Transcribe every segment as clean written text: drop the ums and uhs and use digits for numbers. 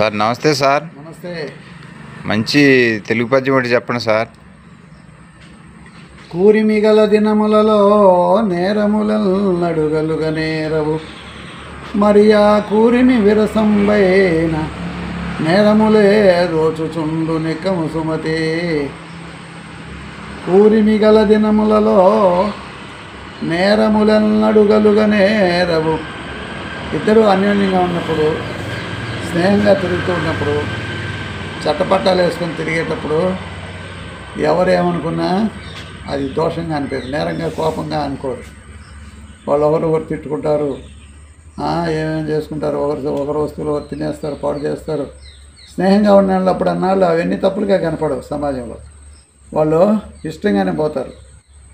Sir నమస్తే sir. నమస్తే. మంచి తెలుగు పద్యం ఒకటి చెప్పండి సార్. కూరిమిగల దినములలో నేరములన్నడుగలుగ నేరవు, మరి ఆ కూరిమి విరసంబైన నేరములే రోచుచుండు నిక్కము సుమతి. కూరిమిగల దినములలో నేరములన్నడుగలుగ నేరవు. ఇద్దరు అన్యోన్యంగా ఉన్నప్పుడు, స్నేహంగా తిరుగుతూ ఉన్నప్పుడు, చట్టపట్టాలు వేసుకొని తిరిగేటప్పుడు ఎవరేమనుకున్నా అది దోషంగా అనిపించదు, నేరంగా కోపంగా అనుకోరు. వాళ్ళు ఒకరు తిట్టుకుంటారు, ఏమేమి చేసుకుంటారు, ఒకరు వస్తువులు ఒకరు తినేస్తారు, పాడు చేస్తారు. స్నేహంగా ఉన్నప్పుడు అన్నాళ్ళు అవన్నీ తప్పులుగా కనపడవు సమాజంలో. వాళ్ళు ఇష్టంగానే పోతారు.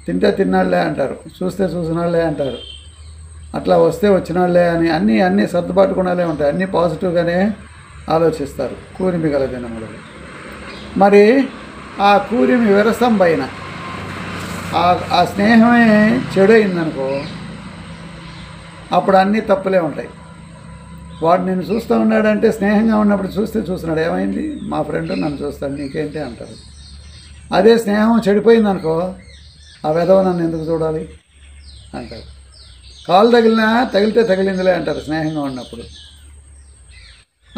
తింటే తిన్నాళ్ళే అంటారు, చూస్తే చూసినాళ్ళే అంటారు, అట్లా వస్తే వచ్చినాళ్ళే అని అన్నీ సర్దుబాటు గుణాలే ఉంటాయి. అన్నీ పాజిటివ్గానే ఆలోచిస్తారు కూరిమి గల దినములు. మరి ఆ కూరిమి విరసం పైన ఆ స్నేహమే చెడైందనుకో, అప్పుడు అన్నీ తప్పులే ఉంటాయి. వాడు నేను చూస్తూ ఉన్నాడంటే స్నేహంగా ఉన్నప్పుడు చూస్తే చూస్తున్నాడు, ఏమైంది మా ఫ్రెండ్ నన్ను చూస్తాడు నీకేంటి అంటారు. అదే స్నేహం చెడిపోయిందనుకో, ఆ వెధవ నన్ను ఎందుకు చూడాలి అంటారు. కాలు తగిలితే తగిలిందిలే అంటారు స్నేహంగా ఉన్నప్పుడు.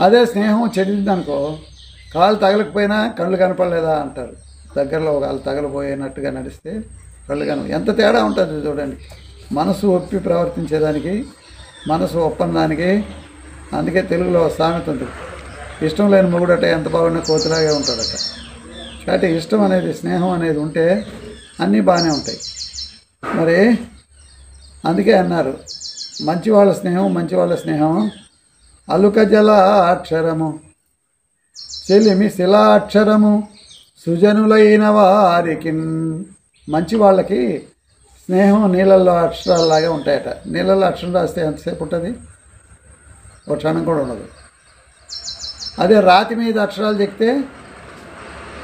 అదే స్నేహం చెడిందనుకో, కాలు తగలకపోయినా కళ్ళు కనపడలేదా అంటారు. దగ్గరలో కాలు తగలబోయేనట్టుగా నడిస్తే కళ్ళు ఎంత తేడా ఉంటుంది చూడండి. మనసు ఒప్పి ప్రవర్తించేదానికి, మనసు ఒప్పందానికి. అందుకే తెలుగులో సామెత ఉంటుంది, ఇష్టం లేని మొగుడట ఎంత బాగున్నా కోతిలాగే ఉంటాడట. కాబట్టి ఇష్టం అనేది, స్నేహం అనేది ఉంటే అన్నీ బాగానే ఉంటాయి. మరి అందుకే అన్నారు, మంచివాళ్ళ స్నేహం అలుక జల అక్షరము, చెలిమి శిలాక్షరము, సుజనులైన వారికి. మంచి వాళ్ళకి స్నేహం నీళ్ళల్లో అక్షరాలలాగా ఉంటాయట. నీళ్ళల్లో అక్షరం రాస్తే ఎంతసేపు ఉంటుంది? ఒక క్షణం కూడా ఉండదు. అదే రాతి మీద అక్షరాలు చెక్తే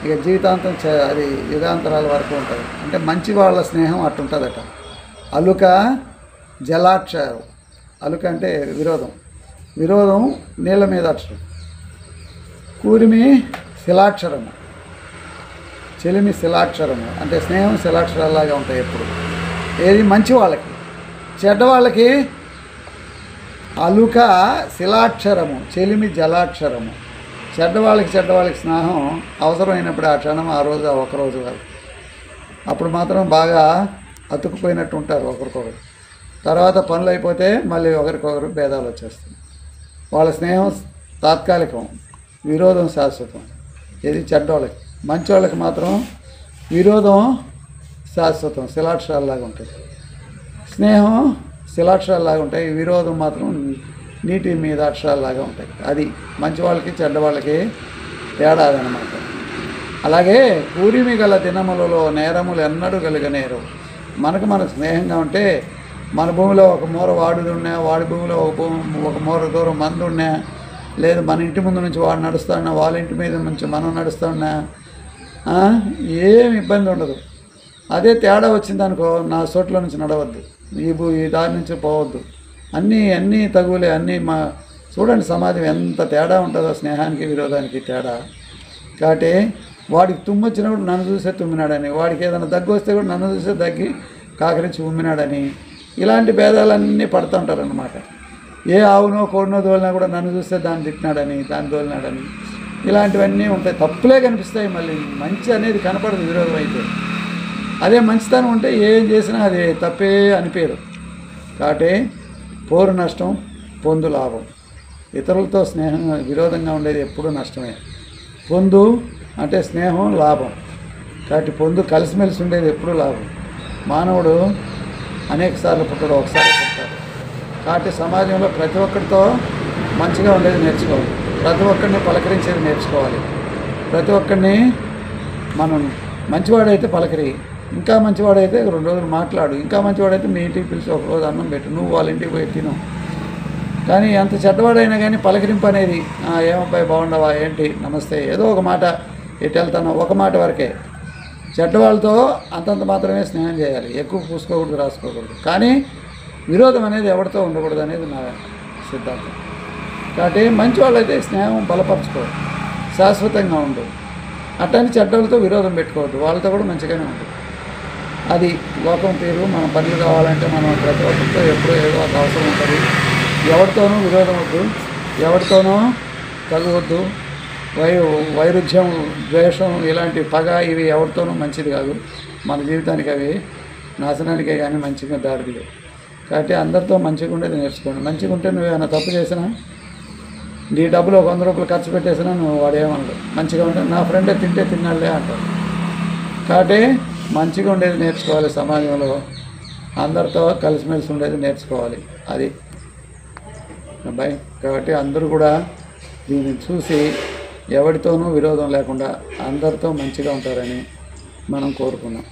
ఇక జీవితాంతం, అది యుగాంతరాల వరకు ఉంటుంది. అంటే మంచి వాళ్ళ స్నేహం అట్టుంటుందట. అలుక జలాక్షరం, అలుక అంటే విరోధం నీళ్ళ మీద అక్షరం. కూరిమి శిలాక్షరము, చెలిమి శిలాక్షరము. అంటే స్నేహం శిలాక్షరాలాగా ఉంటాయి ఎప్పుడు. ఏది మంచి వాళ్ళకి. చెడ్డవాళ్ళకి అలుక శిలాక్షరము, చెలిమి జలాక్షరము. చెడ్డవాళ్ళకి స్నేహం అవసరమైనప్పుడు ఆ క్షణం, ఆ రోజు, ఆ ఒకరోజు కాదు. అప్పుడు మాత్రం బాగా అతుక్కుపోయినట్టు ఉంటారు ఒకరికొకరు. తర్వాత పనులు అయిపోతే మళ్ళీ ఒకరికొకరు భేదాలు వచ్చేస్తాయి. వాళ్ళ స్నేహం తాత్కాలికం, విరోధం శాశ్వతం. ఇది చెడ్డవాళ్ళకి. మంచి వాళ్ళకి మాత్రం విరోధం శాశ్వతం, శిలాక్షరాల్లాగా ఉంటుంది. స్నేహం శిలాక్షరాల్లాగా ఉంటాయి, విరోధం మాత్రం నీటి మీద అక్షరాల్లాగా ఉంటాయి. అది మంచి వాళ్ళకి చెడ్డవాళ్ళకి తేడా అదనమాట. అలాగే కూరిమి గల దినములలో నేరములు ఎన్నడూ కలిగనేరు. మనకు స్నేహంగా ఉంటే మన భూమిలో ఒక మూర వాడు ఉన్నా, వాడి భూమిలో ఒక మూర దూరం మంది ఉన్నా, లేదు మన ఇంటి ముందు నుంచి వాడు నడుస్తున్నా, వాళ్ళ ఇంటి మీద నుంచి మనం నడుస్తున్నా ఏమి ఇబ్బంది ఉండదు. అదే తేడా వచ్చిందనుకో, నా చోట్ల నుంచి నడవద్దు, ఈ దారి నుంచి పోవద్దు, అన్నీ తగులే, చూడండి సమాజం ఎంత తేడా ఉంటుందో స్నేహానికి విరోధానికి తేడా. కాబట్టి వాడికి తుమ్ము వచ్చినప్పుడు నన్ను చూసే తుమ్మినాడని, వాడికి ఏదైనా దగ్గు వస్తే కూడా నన్ను చూసే దగ్గి కాకరించి ఉమ్మినాడని, ఇలాంటి భేదాలన్నీ పడుతూ ఉంటారనమాట. ఏ ఆవునో కోడినో దోలినా కూడా నన్ను చూస్తే దాన్ని తిట్టినాడని, దాన్ని దోలినాడని, ఇలాంటివన్నీ ఉంటాయి. తప్పులే కనిపిస్తాయి. మళ్ళీ మంచి అనేది కనపడదు విరోధం అయితే. అదే మంచితనం ఉంటే ఏం చేసినా అది తప్పే అనిపేరు. కాబట్టి పోరు నష్టం, పొందు లాభం. ఇతరులతో స్నేహంగా విరోధంగా ఉండేది ఎప్పుడూ నష్టమే. పొందు అంటే స్నేహం, లాభం. కాబట్టి పొందు కలిసిమెలిసి ఉండేది ఎప్పుడూ లాభం. మానవుడు అనేక సార్లు పుట్టడు, ఒకసారి పుట్టాడు. కాబట్టి సమాజంలో ప్రతి ఒక్కరితో మంచిగా ఉండేది నేర్చుకోవాలి, ప్రతి ఒక్కరిని పలకరించేది నేర్చుకోవాలి. ప్రతి ఒక్కరిని మనం మంచివాడైతే పలకరి, ఇంకా మంచివాడైతే 2 రోజులు మాట్లాడు, ఇంకా మంచివాడైతే మీ ఇంటికి పిలిచి ఒకరోజు అన్నం పెట్టు, నువ్వు వాళ్ళ ఇంటికి పోయి తిను. కానీ ఎంత చెడ్డవాడైనా కానీ పలకరింపు అనేది, ఏమబ్బాయి బాగుండవా, ఏంటి, నమస్తే, ఏదో ఒక మాట, ఎటు వెళ్తానో ఒక మాట వరకే. చెడ్డవాళ్ళతో అంతంత మాత్రమే స్నేహం చేయాలి, ఎక్కువ పూసుకోకూడదు, రాసుకోకూడదు. కానీ విరోధం అనేది ఎవరితో ఉండకూడదు అనేది నా సిద్ధాంతం. కాబట్టి మంచి వాళ్ళైతే స్నేహం బలపరచుకో, శాశ్వతంగా ఉండు. అట్టని చెడ్డలతో విరోధం పెట్టుకోవద్దు, వాళ్ళతో కూడా మంచిగానే ఉంటుంది. అది లోకం తీరు. మన పనులు కావాలంటే మనం ప్రతి ఒక్కరితో ఎప్పుడో ఏదో ఒక అవసరం ఉంటుంది. ఎవరితోనూ విరోధం వద్దు, ఎవరితోనూ తగవద్దు. వైరుధ్యం, ద్వేషం, ఇలాంటి పగ ఇవి ఎవరితోనూ మంచిది కాదు. మన జీవితానికి అవి నాశనానికే కానీ మంచిగా దారిది. కాబట్టి అందరితో మంచిగా ఉండేది నేర్చుకోండి. మంచిగా ఉంటే నువ్వు ఏమైనా తప్పు చేసినా, నీ డబ్బులు ఒక 100 రూపాయలు ఖర్చు పెట్టేసినా నువ్వు వాడేమనడు. మంచిగా ఉంటే నా ఫ్రెండే తింటే తిన్నాళ్ళే అంటారు. కాబట్టి మంచిగా ఉండేది నేర్చుకోవాలి. సమాజంలో అందరితో కలిసిమెలిసి ఉండేది నేర్చుకోవాలి. అది అబ్బాయి. కాబట్టి అందరూ కూడా దీన్ని చూసి ఎవరితోనూ విరోధం లేకుండా అందరితో మంచిగా ఉంటారని మనం కోరుకున్నాం.